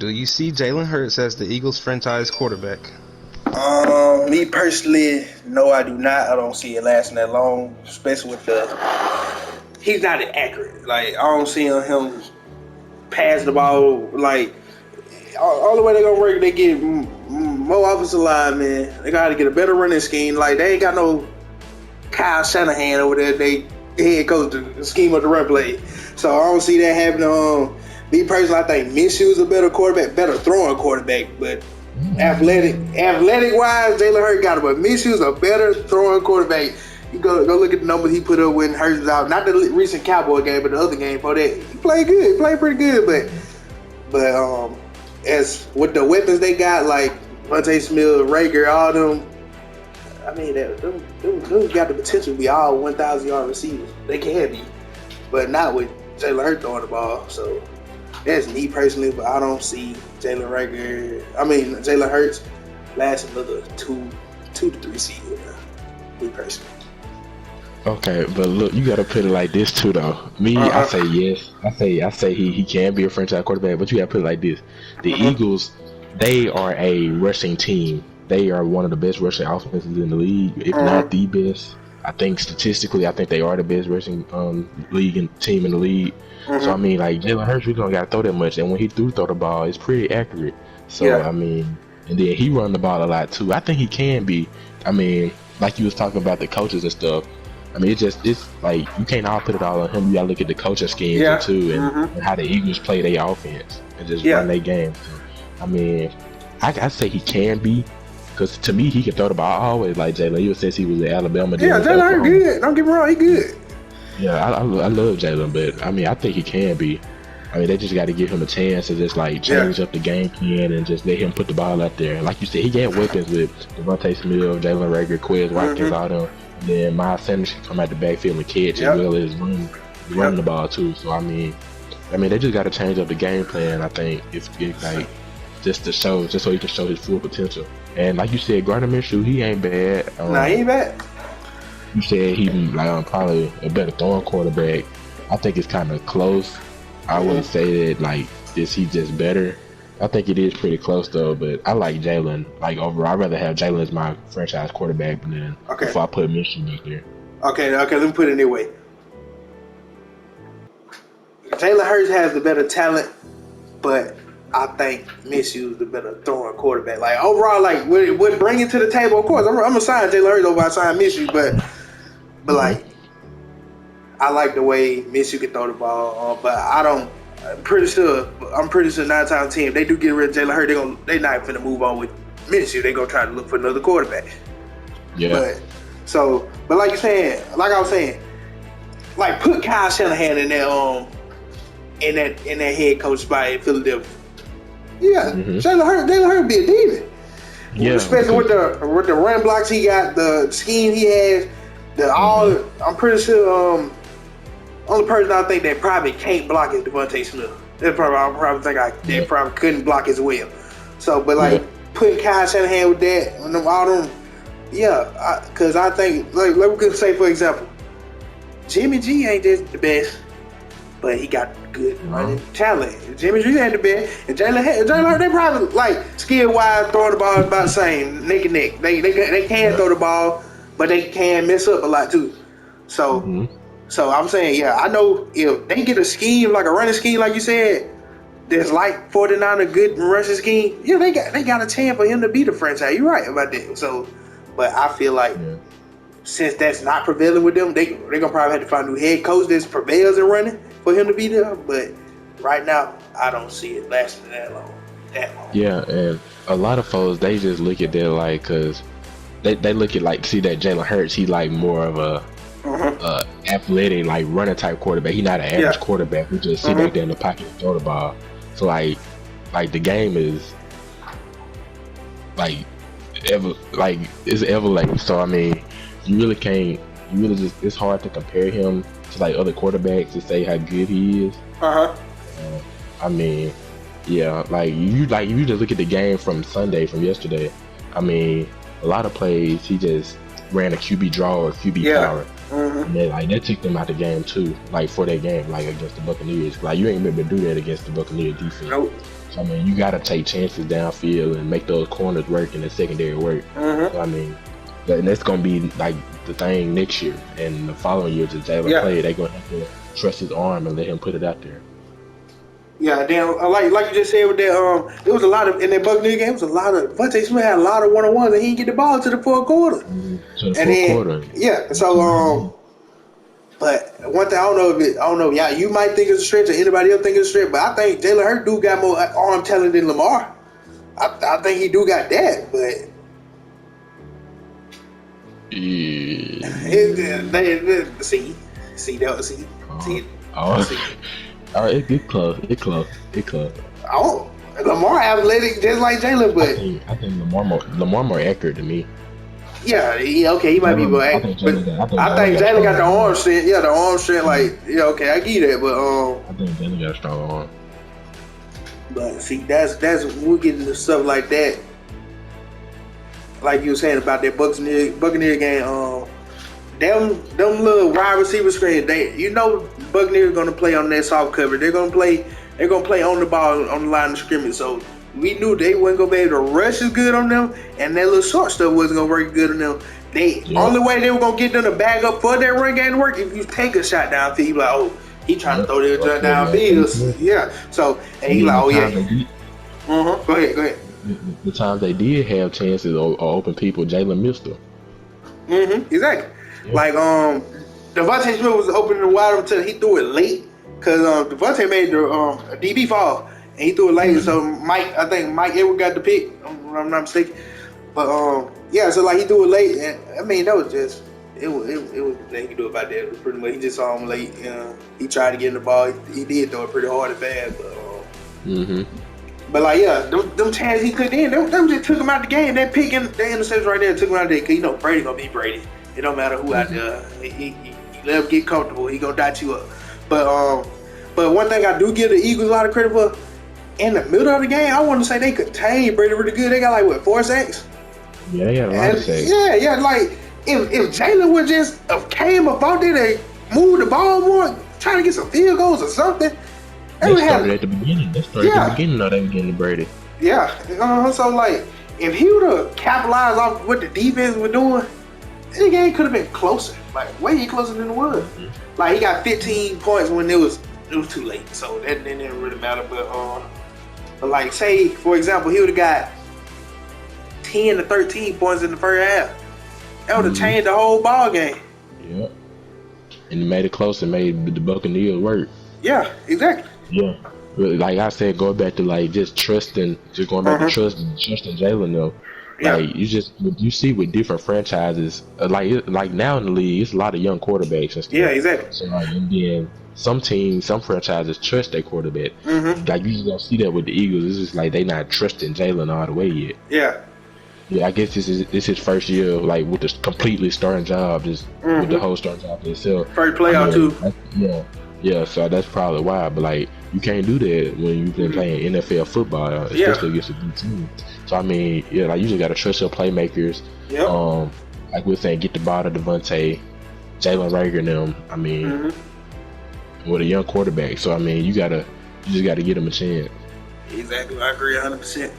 Do you see Jalen Hurts as the Eagles franchise quarterback? Me personally, no, I do not. I don't see it lasting that long, especially with the. He's not accurate. Like I don't see him pass the ball. Like all the way they gonna work, they get more offensive line, man. They gotta get a better running scheme. Like they ain't got no Kyle Shanahan over there. They head coach the scheme of the run play. So I don't see that happening. Me personally, I think Minshew's a better quarterback, better throwing quarterback, but athletic wise, Jalen Hurts got it. But Minshew's a better throwing quarterback. You go look at the numbers he put up when Hurts was out. Not the recent Cowboy game, but the other game for that. He played good. He played pretty good, but as with the weapons they got, like Monte Smith, Rager, all them. I mean, them got the potential to be all 1,000-yard receivers. They can be, but not with Jalen Hurts throwing the ball. So that's me personally, but I don't see Jalen Hurts last another two to three seasons. Me personally. Okay, but look, you gotta put it like this too, though. Me, I say yes. I say he can be a franchise quarterback, but you gotta put it like this: the Eagles, they are a rushing team. They are one of the best rushing offenses in the league, if not the best. I think statistically, I think they are the best rushing team in the league. So I mean, like Jalen Hurts, we don't gotta throw that much, and when he do throw the ball, it's pretty accurate. So I mean, and then he run the ball a lot too. I think he can be. I mean, like you was talking about the coaches and stuff. I mean, it's like you can't all put it all on him. You gotta look at the coaching schemes too, and how the Eagles play their offense and just run their game. So, I mean, I say he can be, because to me he can throw the ball always like Jalen. You says he was at Alabama. Yeah, Jalen good. Don't get me wrong, he good. Yeah, I love Jalen, but I mean, I think he can be. I mean, they just got to give him a chance to just like change up the game plan and just let him put the ball out there. Like you said, he got weapons with Devontae Smith, Jalen Rager, Quez Watkins, all them. Then Miles Sanders can come out the backfield and catch as well as running the ball too. So I mean, they just got to change up the game plan. I think it's like just so he can show his full potential. And like you said, Gardner Minshew, he ain't bad. He ain't bad. You said he like probably a better throwing quarterback. I think it's kind of close. I wouldn't say that like he's just better. I think it is pretty close though, but I like Jalen. Like overall, I'd rather have Jalen as my franchise quarterback than before I put Minshew back there. Okay, let me put it anyway. Jalen Hurts has the better talent, but I think Minshew is the better throwing quarterback. Like overall, like what bringing to the table. Of course, I'm gonna sign Jalen Hurts over I sign Minshew, but like I like the way Minshew can throw the ball. But I'm pretty sure 9 times out of 10, if they do get rid of Jalen Hurts, they not finna move on with Minshew. They gonna try to look for another quarterback. Yeah. But like I was saying, like put Kyle Shanahan in that head coach spot in Philadelphia. Yeah, Jalen Hurts be a demon. Yeah, especially with the run blocks he got, the scheme he has, I'm pretty sure only person I think that probably can't block is Devontae Smith. I probably think they probably couldn't block as well. So, but like putting Kyle Shanahan with that and all them, because I think like we could say for example, Jimmy G ain't just the best, but he got good running talent. Jimmy G ain't the best, and Jalen Hurts, they probably like skill wise throwing the ball is about the same, neck and neck. They can throw the ball, but they can mess up a lot too. So. So I'm saying, I know if they get a scheme, like a running scheme, like you said, that's like 49 a good rushing scheme, they got a chance for him to be the franchise. You're right about that. So, but I feel like since that's not prevailing with them, they're gonna probably have to find a new head coach that prevails in running for him to be there. But right now, I don't see it lasting that long. Yeah, and a lot of folks, they just look at that like, cause they look at like, see that Jalen Hurts, he like more of a athletic, like running type quarterback. He's not an average quarterback who just sit back there in the pocket and throw the ball. So like the game is it's ever. So I mean, it's hard to compare him to like other quarterbacks to say how good he is. I mean, like you just look at the game from yesterday. I mean, a lot of plays he just ran a QB draw or QB power. And then, like, that took them out the game too, like for that game, like against the Buccaneers. Like you ain't been able to do that against the Buccaneers defense. Nope. So, I mean, you got to take chances downfield and make those corners work and the secondary work. So, I mean, and that's going to be like the thing next year and the following years that Jalen play. They're going to have to trust his arm and let him put it out there. Yeah, damn. Like you just said with that, there was a lot of in that Buccaneers game. It was a lot of Devontae Smith had a lot of 1-on-1s and he didn't get the ball to the fourth quarter. To the fourth quarter. Yeah. So but one thing I don't know. Yeah, you might think it's a stretch or anybody else think it's a stretch, but I think Jalen Hurts do got more arm talent than Lamar. I think he do got that, but. See. All right, it's close. Oh, Lamar athletic just like Jalen, but I think Lamar more accurate than me. Yeah, okay, he might be more accurate, but I think Jalen got the arm strength. Yeah, the arm strength, like okay, I get that, but I think Jalen got a strong arm. But see, that's we'll get into stuff like that. Like you were saying about that Buccaneer game, them little wide receiver screens, Buccaneers gonna play on that soft cover. They're gonna play on the ball on the line of scrimmage. So we knew they wasn't gonna be able to rush as good on them, and that little short stuff wasn't gonna work good on them. Only way they were gonna get them to bag up for that run game to work if you take a shot downfield. You like, oh, he trying to throw that jump downfield. Yeah. So and he like, oh yeah. Go ahead. The times they did have chances or open people, Jalen missed them. Exactly. Yeah. Like Devontae Smith was opening the wide until he threw it late because Devontae made the DB fall and he threw it late. So I think Mike Edwards got the pick. If I'm not mistaken. But yeah, so like he threw it late, and I mean that was just it was nothing he could do about that. It was pretty much he just saw him late. He tried to get in the ball. He did throw it pretty hard and fast, but. But like them chances he took in, them just took him out the game. That pick and that interception right there took him out the game. Cause Brady gonna be Brady. It don't matter who out there. He let him get comfortable. He gonna dot you up. But one thing I do give the Eagles a lot of credit for, in the middle of the game, I want to say they contained Brady really good. They got like 4 sacks. Yeah, they got a lot of sacks. Yeah. Like if Jalen would just came up out there and moved the ball more, trying to get some field goals or something. They started at the beginning. At the beginning of they were getting to Brady. Yeah. So like, if he would have capitalized off what the defense was doing, the game could have been closer. Like way closer than it was. Like he got 15 points when it was too late. So that didn't really matter. But like say for example, he would have got 10 to 13 points in the first half. That would have changed the whole ball game. Yeah. And it made it close and made the Buccaneers work. Yeah, exactly. Yeah, like I said, going back to like just trusting Jalen though. Yeah. Like you see with different franchises, like now in the league, it's a lot of young quarterbacks and stuff. Yeah, exactly. So like, and then some franchises trust their quarterback. Like you just don't see that with the Eagles. It's just like they not trusting Jalen all the way yet. Yeah, I guess this is his first year, like with the completely starting job, just with the whole starting job itself. First playoff too. Yeah, so that's probably why. But like, you can't do that when you've been playing NFL football, especially against a good team. So I mean, like you just gotta trust your playmakers. Like we're saying, get the ball to Devontae, Jalen Reagor and them. I mean, with a young quarterback. So I mean, you just gotta give them a chance. Exactly, I agree 100%.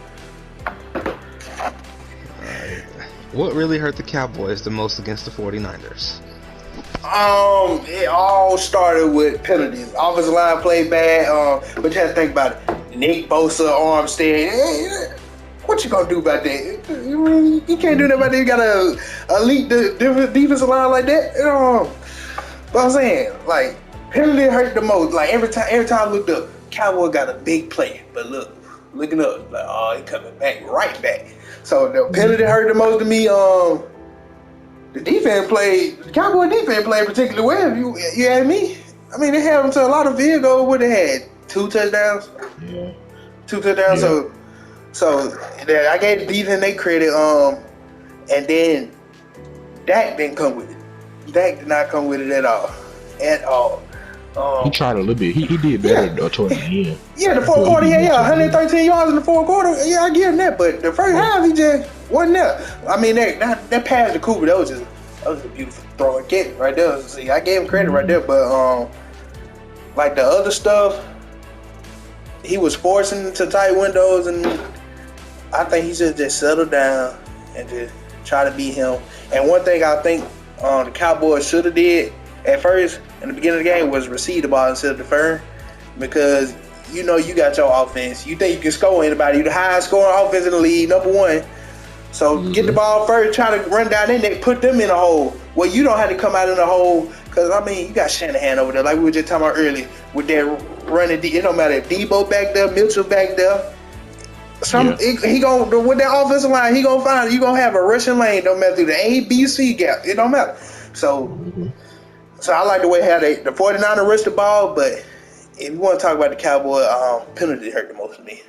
What really hurt the Cowboys the most against the 49ers? It all started with penalties. Offensive line played bad, but you have to think about it. Nick Bosa, Armstead. What you gonna do about that? You can't do that about that. You got a elite defensive line like that. But I'm saying, like, penalty hurt the most. Like every time I looked up, Cowboy got a big play, but looking up, like, oh, he coming right back. So the penalty hurt the most to me. The Cowboy defense played particularly well. You ask me. I mean, they had them to a lot of field goals. What they had 2 touchdowns. Yeah. 2 touchdowns. Yeah. So I gave the defense they credit. And then Dak didn't come with it. Dak did not come with it at all. He tried a little bit. He did better towards the end. Yeah, the fourth quarter. Yeah, 113 yards in the fourth quarter. Yeah, I give him that. But the first half, he just wasn't there. I mean, that pass to Cooper, that was a beautiful throw and catch right there. See, I gave him credit right there. But like the other stuff, he was forcing into tight windows, and I think he should just settle down and just try to beat him. And one thing I think the Cowboys should have did at first in the beginning of the game was receive the ball instead of deferring, because you got your offense. You think you can score anybody. You're the highest scoring offense in the league, #1. So get the ball first, try to run down in there, put them in a hole. Well, you don't have to come out in the hole, because, I mean, you got Shanahan over there, like we were just talking about earlier, with that running. It don't matter if Debo back there, Mitchell back there. He gonna, with that offensive line, he gonna find, you gonna have a rushing lane, no matter through the A, B, C gap. It don't matter. So I like the way how the 49ers rush the ball, but if you want to talk about the Cowboy, penalty hurt the most to me.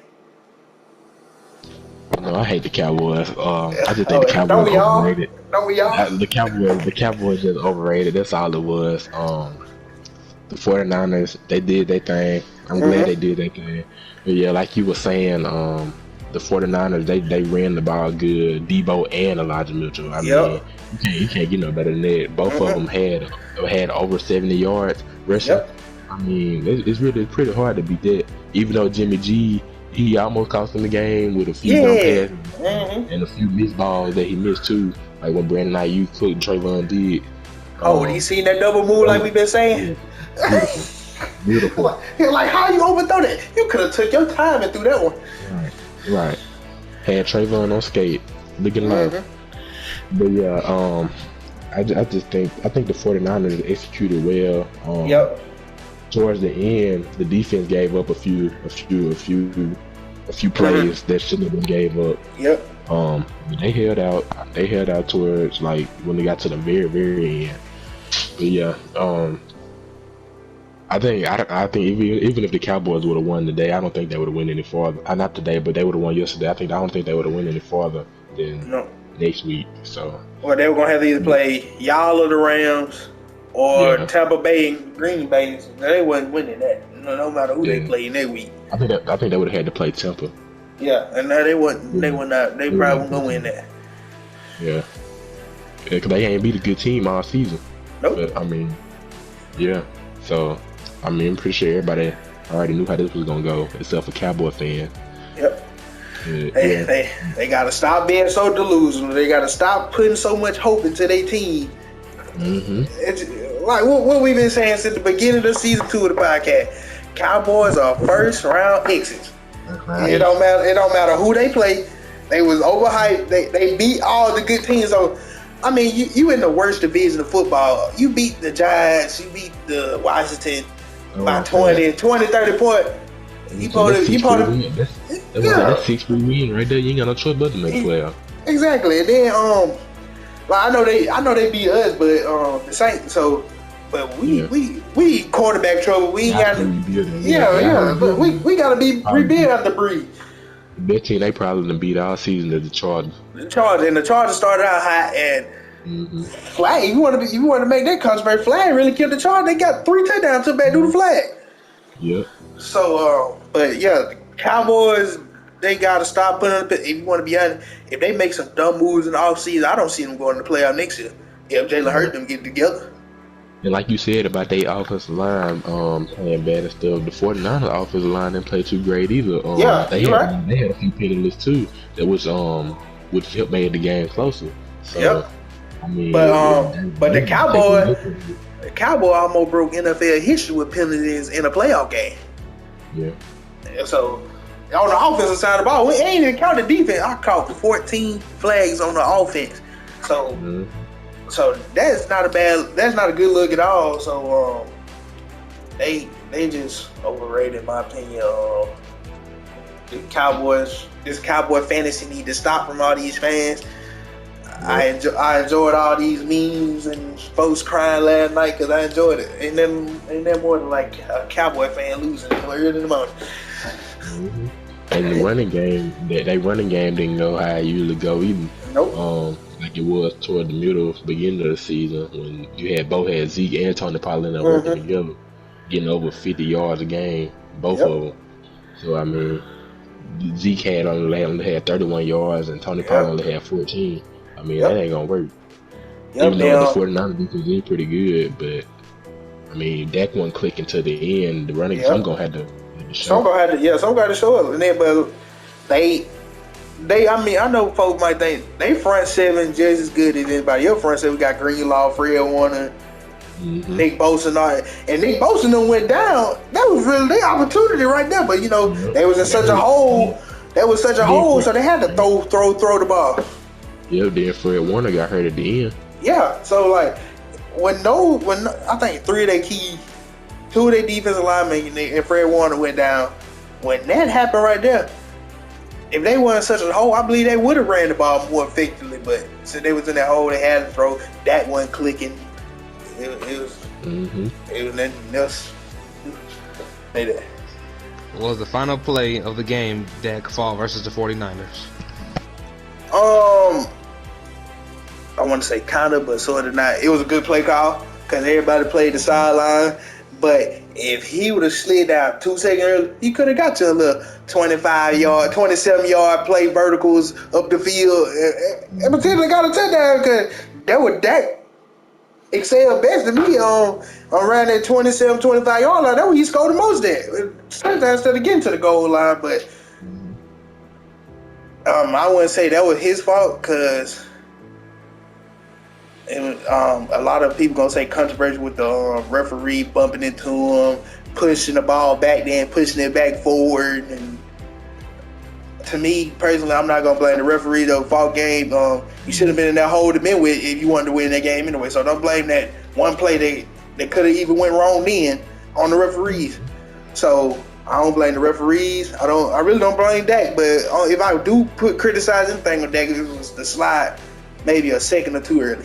No, I hate the Cowboys. I just think the Cowboys overrated. Don't we all? The Cowboys just overrated. That's all it was. The 49ers, they did their thing. I'm glad they did their thing. But yeah, like you were saying, the 49ers, they ran the ball good. Debo and Elijah Mitchell. I mean, you can't get no better than that. Both of them had over 70 yards rushing. I mean, it's really pretty hard to beat that. Even though Jimmy G, he almost cost them the game with a few dumb passes and a few missed balls that he missed too. Like when Brandon Ayuk, and Trayvon did. When he seen that double move like we've been saying? Yeah. Beautiful. Like, how you overthrow that? You could have took your time and threw that one. Right. Had Trayvon on skate. Looking low. But yeah, I think the 49ers executed well. Towards the end, the defense gave up a few plays that shouldn't have been gave up. But they held out. They held out towards, like, when they got to the very, very end. But yeah, I think even if the Cowboys would have won today, I don't think they would have won any farther. Not today, but they would have won yesterday. I don't think they would have won any farther than next week. So. Well, they were gonna have to either play y'all or the Rams, or Tampa Bay and Green Bay. They wasn't winning that. No matter who they played in that week. I think they would have had to play Tampa. Yeah, and they wouldn't. They would not. They probably wouldn't go win that. Yeah, because they ain't beat a good team all season. Nope. But I mean, So I mean, I'm pretty sure everybody already knew how this was gonna go, except for Cowboy fans. They gotta stop being so delusional. They gotta stop putting so much hope into their team. It's like what we've been saying since the beginning of the season 2 of the podcast. Cowboys are first round exits. It don't matter who they play. They was overhyped. They beat all the good teams. So I mean, you in the worst division of football. You beat the Giants. You beat the Washington by 20, 30 points. That's 6 win right there. You ain't got no choice but to make playoff. Exactly. And then I know they beat us, but the Saints. So, but we quarterback trouble. We ain't got but we gotta be rebuild out the breed. That team, they probably done beat all season at the Chargers. The Chargers started out hot, and Flag. You want to make that controversy? Flag really killed the Chargers. They got 3 touchdowns, took back to the flag. Yeah. So, but yeah, the Cowboys, they gotta stop putting up. If you want to be honest, if they make some dumb moves in the offseason, I don't see them going to the playoff next year. If Jalen Hurts them get together. And like you said about their offensive line playing bad and stuff, the 49ers offensive line didn't play too great either. They had a few penalties too that was which helped make the game closer. So, I mean, but the Cowboy almost broke NFL history with penalties in a playoff game. Yeah. So on the offensive side of the ball, we ain't even count the defense. I caught 14 flags on the offense. So. So that's not a good look at all. So they just overrated, in my opinion. The Cowboys, this Cowboy fantasy need to stop from all these fans. I enjoyed all these memes and folks crying last night because I enjoyed it. Ain't that more than like a Cowboy fan losing early in the morning. And the running game didn't go how it usually go either. Nope. Like it was toward the beginning of the season when you had Zeke and Tony Pollard working together, getting over 50 yards a game, both of them. So I mean, Zeke only had 31 yards and Tony Pollard only had 14. I mean, that ain't gonna work. Even though the 49ers defense is pretty good, but I mean, Dak wasn't clicking to the end. The running, I'm gonna have to Some gonna have to, some gotta show up, and then but they. I mean, I know folks might think they front seven just as good as anybody. Your front seven got Greenlaw, Fred Warner, Nick Bosa, and all that. And Nick Bosa done went down. That was really their opportunity right there. But they was in such a hole. That was such a hole, so they had to throw the ball. Yeah, then Fred Warner got hurt at the end. Yeah, so like when I think two of their defensive linemen and Fred Warner went down. When that happened right there. If they weren't such a hole, I believe they would have ran the ball more effectively. But since they was in that hole, they had to throw. That wasn't clicking. It was nothing else. They did. Was the final play of the game Dak fall versus the 49ers? I want to say kind of, but sort of not. It was a good play call because everybody played the sideline. But if he would have slid down 2 seconds early, he could have got to a little 25-yard, 27-yard play verticals up the field and potentially got a touchdown because that was Dak excelled best to me on around that 27, 25-yard line. That's where he scored the most there. Sometimes instead of getting to the goal line, but I wouldn't say that was his fault because a lot of people gonna say controversy with the referee bumping into him, pushing the ball back, then pushing it back forward. And to me personally, I'm not gonna blame the referee. The fault game. You should have been in that hole to begin with if you wanted to win that game anyway. So don't blame that one play that could have even went wrong then on the referees. So I don't blame the referees. I really don't blame Dak. But if I do criticize anything on Dak, it was the slide maybe a second or two early.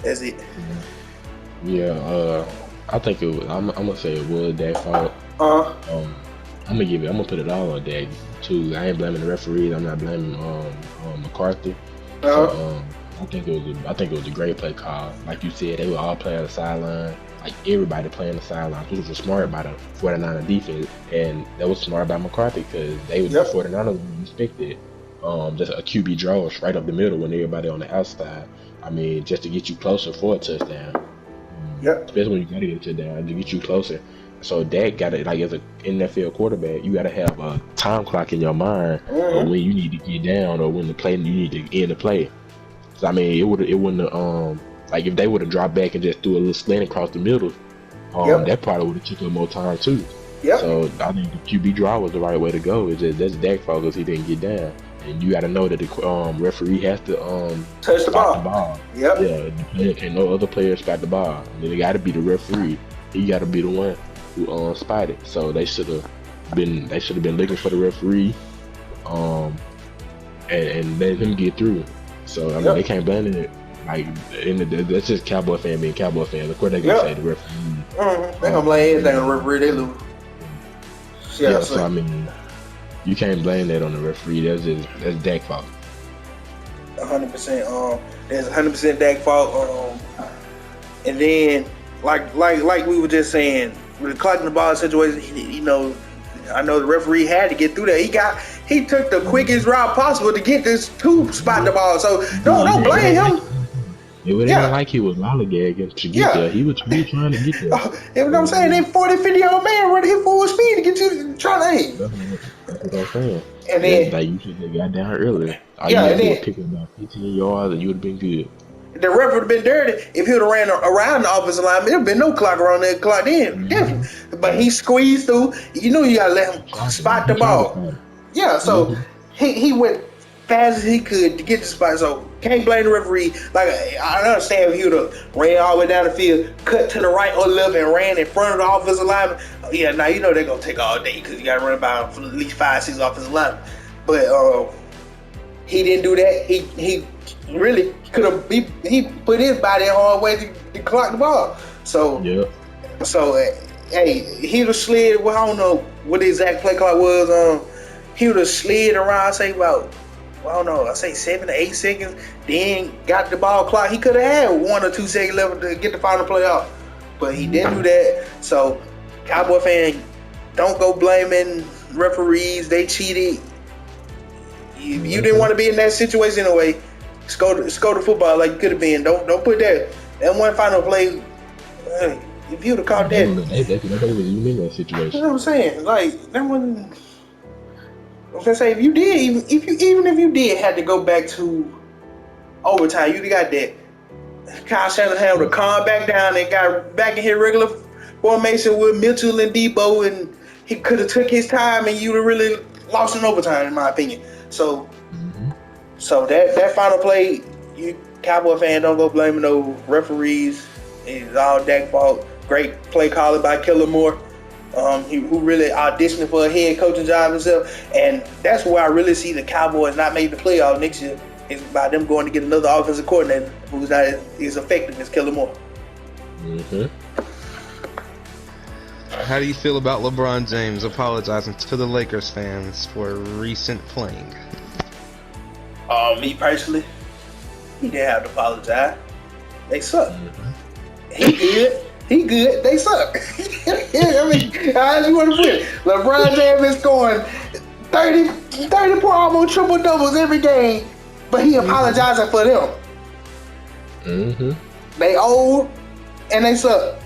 That's it. Yeah, I think it was. I'm gonna say it was Dak's fault. I'm gonna put it all on Dak too. I ain't blaming the referees. I'm not blaming McCarthy. So, I think it was a great play call. Like you said, they were all playing the sideline. Like everybody playing the sideline, which was smart by the 49er defense, and that was smart by McCarthy because the 49ers expected just a QB draw right up the middle when everybody on the outside. I mean, just to get you closer for a touchdown. Especially when you gotta get a touchdown to get you closer. So Dak got it, like as an NFL quarterback, you gotta have a time clock in your mind of when you need to get down or when you need to end the play. So I mean, it wouldn't have, like if they would have dropped back and just threw a little slant across the middle, that probably would have took up more time too. So I think the QB draw was the right way to go. It's just that's Dak's fault because he didn't get down. And you got to know that the referee has to touch the ball. Yeah, the player can't. No other player spot the ball. And then it got to be the referee. He got to be the one who spotted. So they should have been looking for the referee, and let him get through. So I mean they can't blame it. Like that's just Cowboy fan being Cowboy fan. Of course they gonna say the referee. They gonna blame everything on the referee. They lose. Yeah. So I mean. You can't blame that on the referee. That's Dak's fault. 100%. That's 100% Dak's fault. And then, like we were just saying, with the clocking the ball situation, I know the referee had to get through that. He took the quickest route possible to get this to spot the ball. So don't blame him. It wasn't like he was lollygagging to get there. He was trying to get there. You know what I'm saying? They 40, 50-year-old man running hit full speed to get you trying to aim. That's what I'm saying. And then, like you should have got down earlier. All you had to do was pick about 15 yards and you would have been good. The ref would have been dirty if he would have ran around the offensive line. There would have been no clock around that clock then. Definitely. But he squeezed through. You got to let him spot the ball. Yeah, so he went fast as he could to get the spot. So can't blame the referee. Like I understand if he would have ran all the way down the field, cut to the right or left, and ran in front of the offensive lineman. Yeah, now they're gonna take all day because you got to run about for at least 5, 6 offensive linemen. But he didn't do that. He really could have. He put his body hard way to clock the ball. So hey, he would have slid. Well, I don't know what the exact play clock was. He would have slid around. Say about. I don't know, I say 7 to 8 seconds, then got the ball clock. He could have had 1 or 2 seconds left to get the final play off. But he didn't do that. So, Cowboy fan, don't go blaming referees. They cheated. You didn't want to be in that situation anyway. Score the football like you could have been. Don't put that one final play. If you'd have caught that, Nobody was even in that you situation. know what I'm saying? Like that one. I was gonna say if you did, even if you did have to go back to overtime, you'd have got that. Kyle Shanahan would have calmed back down and got back in his regular formation with Mitchell and Debo, and he could have took his time, and you'd have really lost in overtime, in my opinion. So, so that final play, you Cowboy fan, don't go blaming no referees. It's all Dak's fault. Great play calling by Kellen Moore, who really auditioned for a head coaching job himself, and that's where I really see the Cowboys not make the playoffs next year. It's by them going to get another offensive coordinator who's not as effective as Kellen Moore. How do you feel about LeBron James apologizing to the Lakers fans for recent playing? Me personally, he didn't have to apologize. They suck. He good. They suck. I mean, how you want to put it? LeBron James is scoring 30 point almost triple doubles every game, but he apologizing for them. They old and they suck.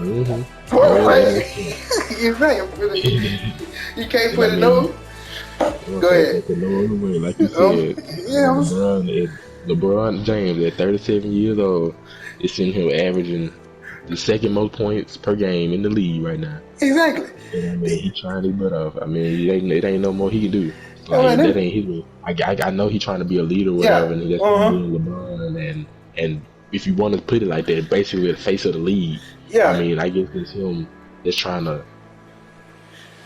You can't put it no. Go ahead. Like you said, LeBron James at 37 years old is sitting here averaging the second most points per game in the league right now. Exactly. And, I mean, he's trying his butt off. I mean, it ain't no more he can do. Like, that ain't his way. I know he's trying to be a leader or whatever, and that's being LeBron. And if you want to put it like that, basically the face of the league. Yeah. I mean, I guess it's him that's trying to,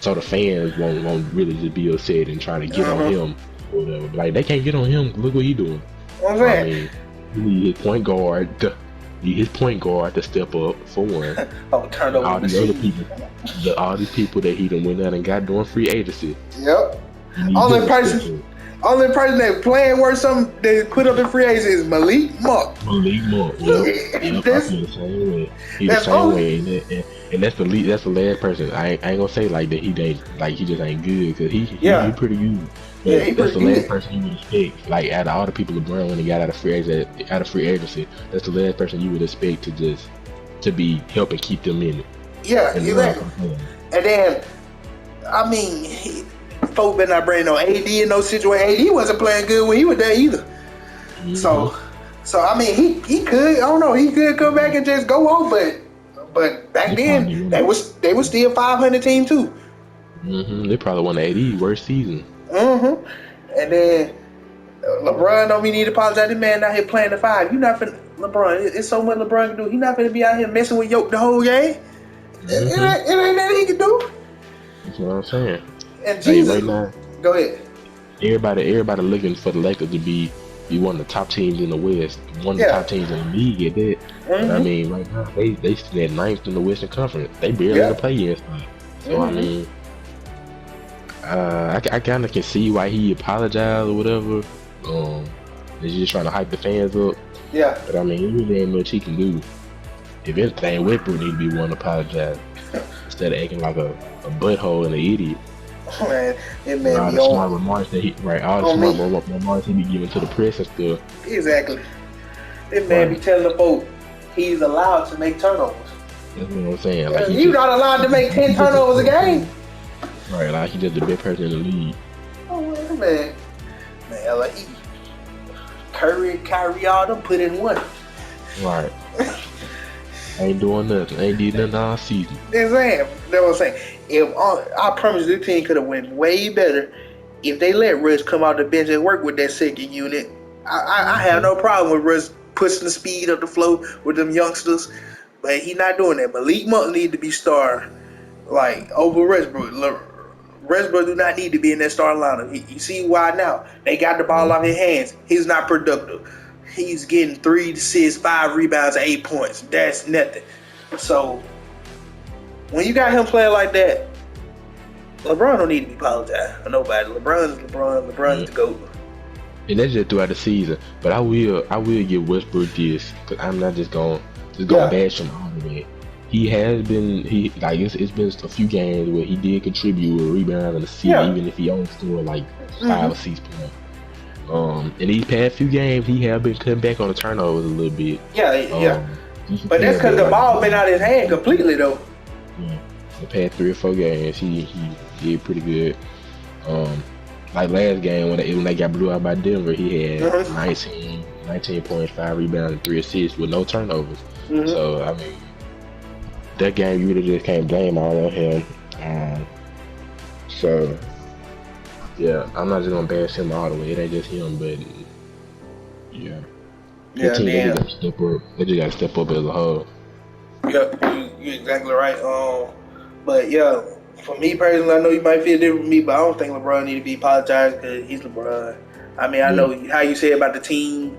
so the fans won't really just be upset and try to get on him or whatever. Like, they can't get on him. Look what he doing. I mean, you need his point guard. Need his point guard to step up for one. Turnover all these other people, all these people that he done went out and got doing free agency. Yep. Only person that playing worth something they put up in free agency is Malik Monk. Yep. I feel the same way. He's the same way, and that's the last person. I ain't gonna say like that he just ain't good, because he pretty good. But that's the last person you would expect. Like, out of all the people LeBron when he got out of free agency, that's the last person you would expect to be helping keep them in it. Yeah, exactly. And then, I mean, folks better not bring no AD in no situation. AD wasn't playing good when he was there either. So I mean, he could. I don't know. He could come back and just go on, but back then they was still 500 team too. They probably won the AD worst season. And then LeBron don't need to apologize. This man out here playing the five. You not finna LeBron. It's so much LeBron can do. He not finna be out here messing with Yoke the whole game. It ain't that he can do. That's what I'm saying. And Jesus, right now, go ahead. Everybody looking for the Lakers to be one of the top teams in the West, one of the top teams in the league at that. But I mean, right now they stand ninth in the Western Conference. They barely in the play-in spot. So I mean, I kind of can see why he apologized or whatever. He's just trying to hype the fans up. Yeah. But I mean, there really ain't much he can do. If anything, Westbrook need to be one to apologize instead of acting like a butthole and an idiot. Oh, man, it made all me the smart remarks that remarks he be giving to the press and stuff. Exactly. It made me telling the folks he's allowed to make turnovers. That's what I'm saying. Like, you're not allowed to make 10 turnovers a game. Right, like he's just the best person in the league. Oh man, like Kyrie, all them put in one. Right. Ain't doing nothing. Ain't did nothing all season. Exactly. That's what I'm saying. I promise this team could have went way better if they let Russ come out the bench and work with that second unit. I have no problem with Russ pushing the speed up the flow with them youngsters, but he not doing that. Malik Monk need to be star, like, over Westbrook. Westbrook do not need to be in that starting lineup. You see why now? They got the ball off his hands. He's not productive. He's getting 3 assists, 5 rebounds, 8 points. That's nothing. So when you got him playing like that, LeBron don't need to be apologized for nobody. LeBron is the GOAT. And that's just throughout the season. But I will give Westbrook this, because I'm not just going bash him all the way. He has been it's been a few games where he did contribute with rebounds and assists, even if he only scored like 5 or 6 points. In these past few games, he have been cutting back on the turnovers a little bit. But that's because the ball been out of his hand completely, though. Yeah, the past 3 or 4 games, he did pretty good. Like last game when they got blew out by Denver, he had 19 points, 5 rebounds, and 3 assists with no turnovers. So I mean, that game you really just can't blame all on him. So yeah, I'm not just gonna bash him all the way. It ain't just him, but yeah. Yeah, team, they just gotta step up. They just gotta step up as a whole. Yeah, you're exactly right. But yeah, for me personally, I know you might feel different from me, but I don't think LeBron need to be apologized because he's LeBron. I mean, I know how you say about the team.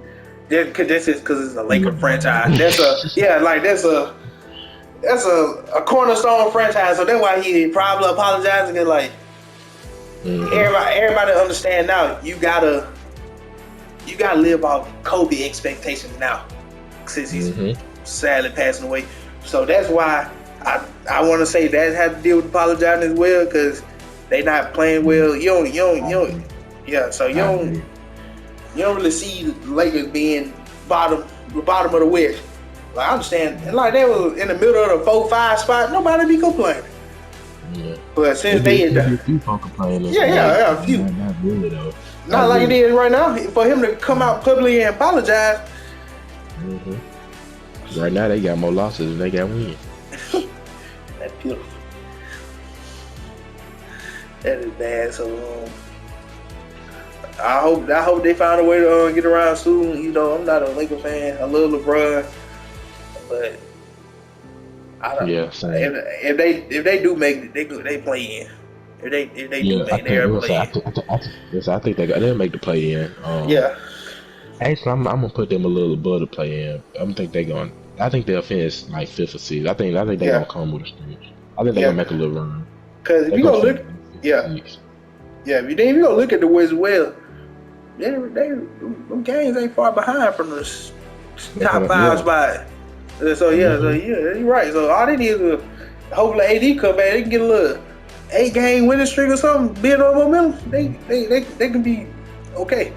This is because it's a Laker franchise. That's a cornerstone franchise. So that's why he probably apologizing. Cause like everybody understand now. You gotta live off Kobe expectations now, since he's sadly passing away. So that's why I want to say that has to deal with apologizing as well, because they not playing well. You don't really see the Lakers being bottom of the West. Like, I understand, and like they was in the middle of the 4-5 spot, nobody be complaining. Yeah. But since they a few folk complaining. a few. Not really though. Not like it is right now. For him to come out publicly and apologize. Right now they got more losses than they got wins. That's beautiful. That is bad. So I hope they find a way to get around soon. You know, I'm not a Lakers fan. I love LeBron, but I don't. Yeah, same. If they do make it, they play in. If they do make it, they'll play in. I think they'll make the play in. Actually, I'm gonna put them a little above the play in. I think they'll finish like 5th or 6th. I think they're gonna come with a stretch. I think they're gonna make a little run. Because if you go look, if you go look at the West well, them games ain't far behind from the top 5 spot. So you're right. So all they need is hopefully AD come back. They can get a little 8-game winning streak or something, build on momentum. They can be okay.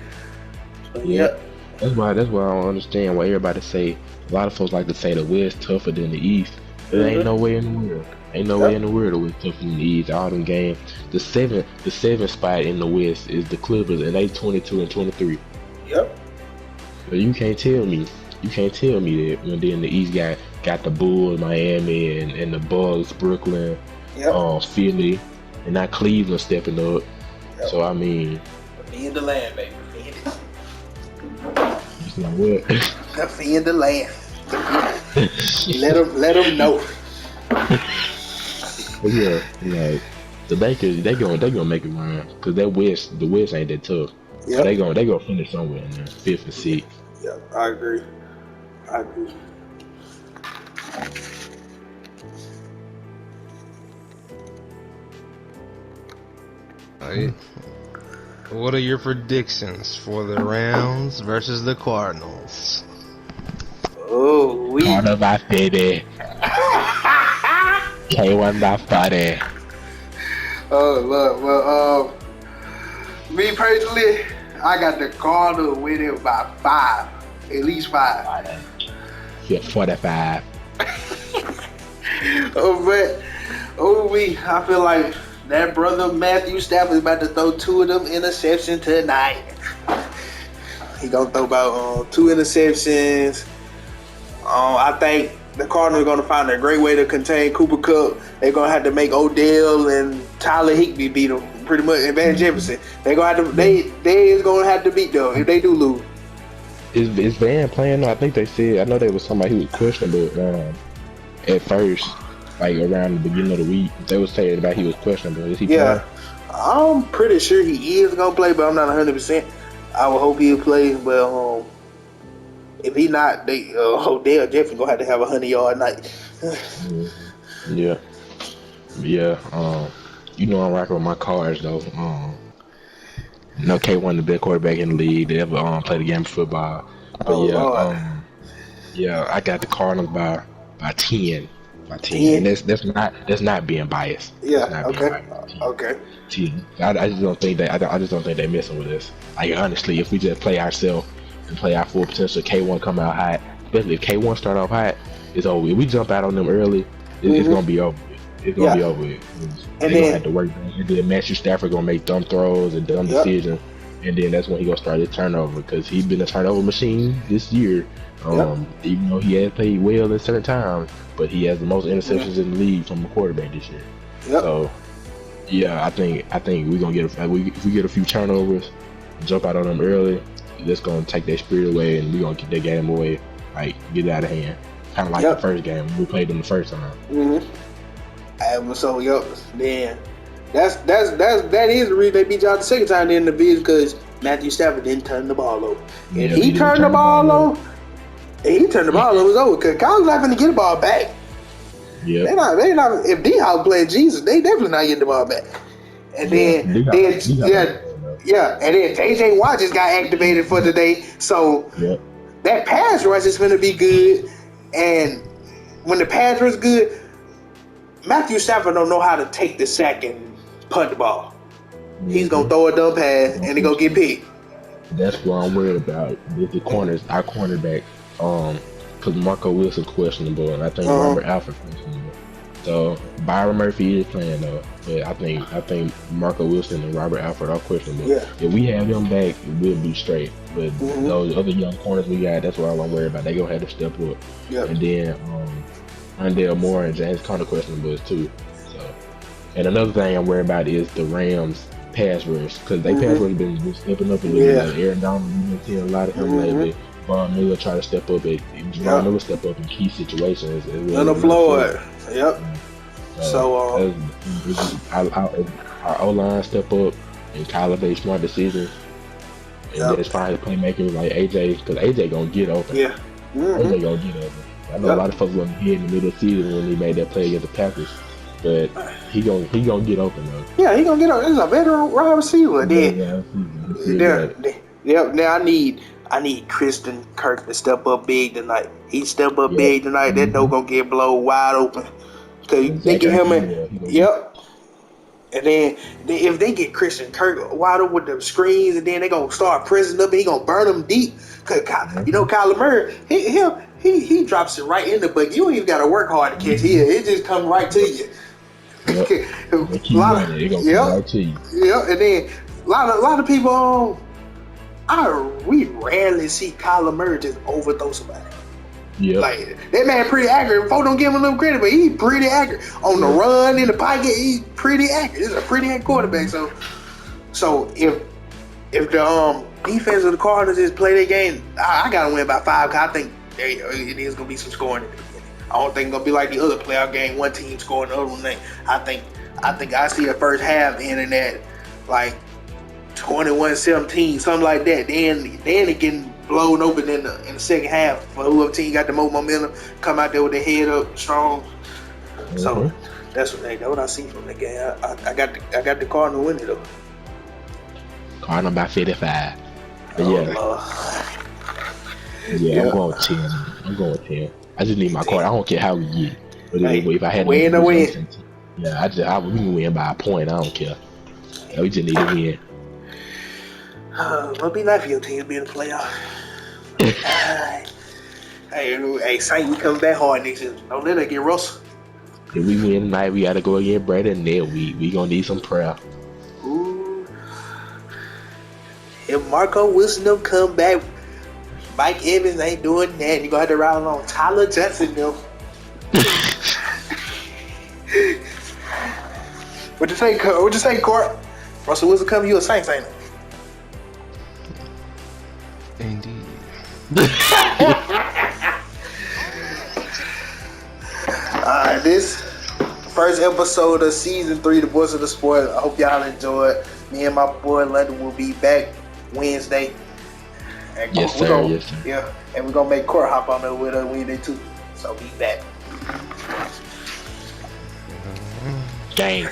So, yeah. That's why I don't understand why everybody say, a lot of folks like to say the West tougher than the East. There ain't no way in the world. Ain't no way in the world the West tougher than the East. All them games. The seventh spot in the West is the Clippers, and they 22-23. Yep. But you can't tell me that when then the East got the Bulls, Miami, and the Bucks, Brooklyn, Philly, and now Cleveland stepping up. Yep. So I mean, feed the land, baby. You know what? Feed the land. let them know. Yeah, like the Lakers, they gonna make it run because the West ain't that tough. Yeah, so they gonna finish somewhere in there, 5th or 6th. Yeah, I agree. Right. What are your predictions for the Rams versus the Cardinals? Oh, Cardinals by 50. K1 by 40. Oh, look, well, me personally, I got the Cardinals winning by 5, at least 5. Yeah, 45. I feel like that brother Matthew Stafford is about to throw 2 of them interceptions tonight. He gonna throw about 2 interceptions. I think the Cardinals are gonna find a great way to contain Cooper Kupp. They're gonna have to make Odell and Tyler Higbee beat them, pretty much, and Van Jefferson. They is gonna have to beat them if they do lose. Is Van playing? No, I think they said. I know there was somebody who was questionable at first, like around the beginning of the week. They were saying about he was questionable. Is he playing? I'm pretty sure he is gonna play, but I'm not 100%. I would hope he'll play. Well, if he not, Odell definitely gonna have to have a 100-yard night. Yeah. You know I'm rocking with my Cards though. K1 the best quarterback in the league. They ever played a game of football. But I got the Cardinals by 10. By 10. And that's not being biased. Yeah. Okay. 10. I just don't think they're messing with us. Like honestly, if we just play ourselves and play our full potential, K1 come out hot. Especially if K1 start off hot, it's over. If we jump out on them early, it's gonna be over. It's gonna be over. And they then gonna have to work. And then Matthew Stafford gonna make dumb throws and dumb decisions, and then that's when he gonna start his turnover because he's been a turnover machine this year. Even though he has played well at certain times, but he has the most interceptions in the league from a quarterback this year. So, yeah, I think we're gonna get if we get a few turnovers, jump out on them early, that's gonna take their spirit away, and we're gonna get that game away, like get it out of hand, kind of like the first game we played them the first time. So then that is the reason they beat y'all the second time in the division because Matthew Stafford didn't turn the ball over. And he turned the ball over. And he turned the ball over. It was over because Kyle's not going to get the ball back. Yeah, they not. If D-Hop played Jesus, they definitely not getting the ball back. And then and then JJ Watt just got activated for today. So that pass rush is going to be good. And when the pass rush is good, Matthew Stafford don't know how to take the sack and punt the ball. He's gonna throw a dumb pass and he gonna get picked. That's what I'm worried about with the corners, our cornerback. Because Marco Wilson questionable, and I think Robert Alford questionable. So Byron Murphy is playing though, but I think Marco Wilson and Robert Alford are questionable. If we have them back, we'll be straight. But those other young corners we got, that's what I'm worried about. They gonna have to step up. And then Rondale Moore and James Conner questionable too. So, and another thing I'm worried about is the Rams pass rush because they pass rush been stepping up a little bit. Aaron Donald, we've been seeing a lot of him lately. Von Miller try to step up. Von Miller step up in key situations. Leonard Floyd. So our O-line step up and Kyler make smart decisions. And then as far as playmakers like AJ, because AJ gonna get open. AJ gonna get open. I know a lot of folks were here in the middle of the season when he made that play against the Packers, but he gonna get open though. Yeah, he gonna get open. He's a veteran wide receiver. Now I need Christian Kirk to step up big tonight. He step up big tonight. That door gonna get blown wide open. Cause they get him in. And then if they get Christian Kirk wide open with the screens, and then they gonna start pressing up, and he gonna burn them deep. Cause Kyler Murray, he drops it right in the bucket. You don't even gotta work hard to catch it. It just comes right to you. Right to you. And then a lot of people we rarely see Kyler Murray just overthrow somebody. Like that man pretty accurate. Folks don't give him enough credit, but he's pretty accurate on the run in the pocket. He's pretty accurate. He's a pretty accurate quarterback. So if the defense of the Cardinals just play their game, I gotta win by 5. Cause I think it is gonna be some scoring in the beginning. I don't think it's gonna be like the other playoff game, one team scoring, the other one ain't. I think I see a first half ending at like 21-17, something like that. Then it getting blown open in the second half for whoever team got the most momentum, come out there with their head up strong. So that's what I see from the game. I got the Cardinals winning though. Cardinals by 55. But I'm going 10. I'm going 10. I just need my card. I don't care how we get. But if I had win, we can win by a point. I don't care. We just need to win. It'll be nice for your team to be in the playoff. Hey, Saint, we coming back hard next year. Don't let that get Russell. If we win tonight, we got to go against Brady, and then we gonna need some prayer. Ooh. If Marco Wilson don't come back, Mike Evans ain't doing that. You gonna have to ride along Tyler Johnson though. What you say, Court? Russell Wilson come, you a Saints, ain't it? Indeed. This first episode of season 3, The Voice of the Sport. I hope y'all enjoyed. Me and my boy London will be back Wednesday. And yes, sir. Yeah, and we're gonna make Court hop on there with us Wednesday too. So be back. Gang.